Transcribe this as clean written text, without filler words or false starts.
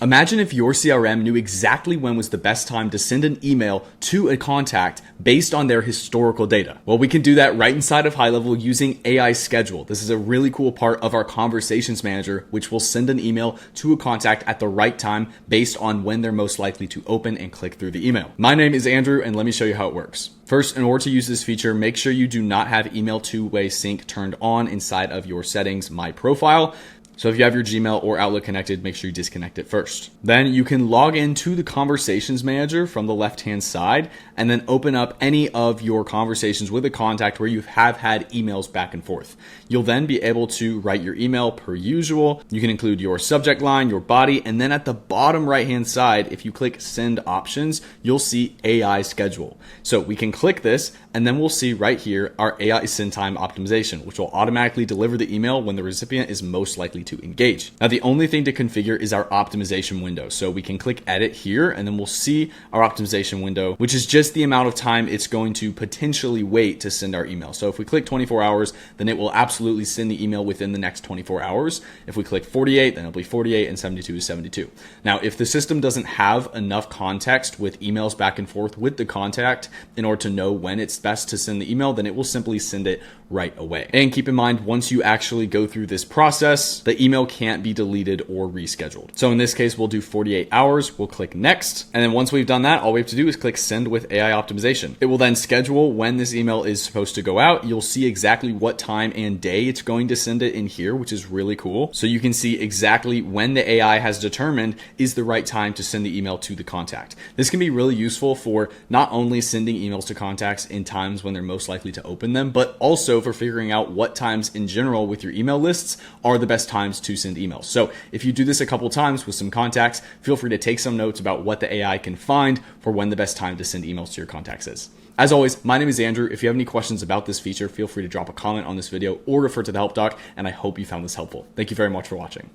Imagine if your CRM knew exactly when was the best time to send an email to a contact based on their historical data. Well, we can do that right inside of GoHighLevel using AI Schedule. This is a really cool part of our Conversations Manager, which will send an email to a contact at the right time based on when they're most likely to open and click through the email. My name is Andrew, and let me show you how it works. First, in order to use this feature, make sure you do not have email two-way sync turned on inside of your settings, My Profile. So if you have your Gmail or Outlook connected, make sure you disconnect it first. Then you can log into the Conversations Manager from the left-hand side and then open up any of your conversations with a contact where you have had emails back and forth. You'll then be able to write your email per usual. You can include your subject line, your body, and then at the bottom right-hand side, if you click Send Options, you'll see AI Schedule. So we can click this and then we'll see right here our AI Send Time Optimization, which will automatically deliver the email when the recipient is most likely to engage. Now, the only thing to configure is our optimization window. So we can click edit here and then we'll see our optimization window, which is just the amount of time it's going to potentially wait to send our email. So if we click 24 hours, then it will absolutely send the email within the next 24 hours. If we click 48, then it'll be 48, and 72 is 72. Now, if the system doesn't have enough context with emails back and forth with the contact in order to know when it's best to send the email, then it will simply send it right away. And keep in mind, once you actually go through this process, the email can't be deleted or rescheduled. So in this case, we'll do 48 hours. We'll click next. And then once we've done that, all we have to do is click send with AI optimization. It will then schedule when this email is supposed to go out. You'll see exactly what time and day it's going to send it in here, which is really cool. So you can see exactly when the AI has determined is the right time to send the email to the contact. This can be really useful for not only sending emails to contacts in times when they're most likely to open them, but also for figuring out what times in general with your email lists are the best times to send emails. So if you do this a couple times with some contacts, feel free to take some notes about what the AI can find for when the best time to send emails to your contacts is. As always, my name is Andrew. If you have any questions about this feature, feel free to drop a comment on this video or refer to the help doc, and I hope you found this helpful. Thank you very much for watching.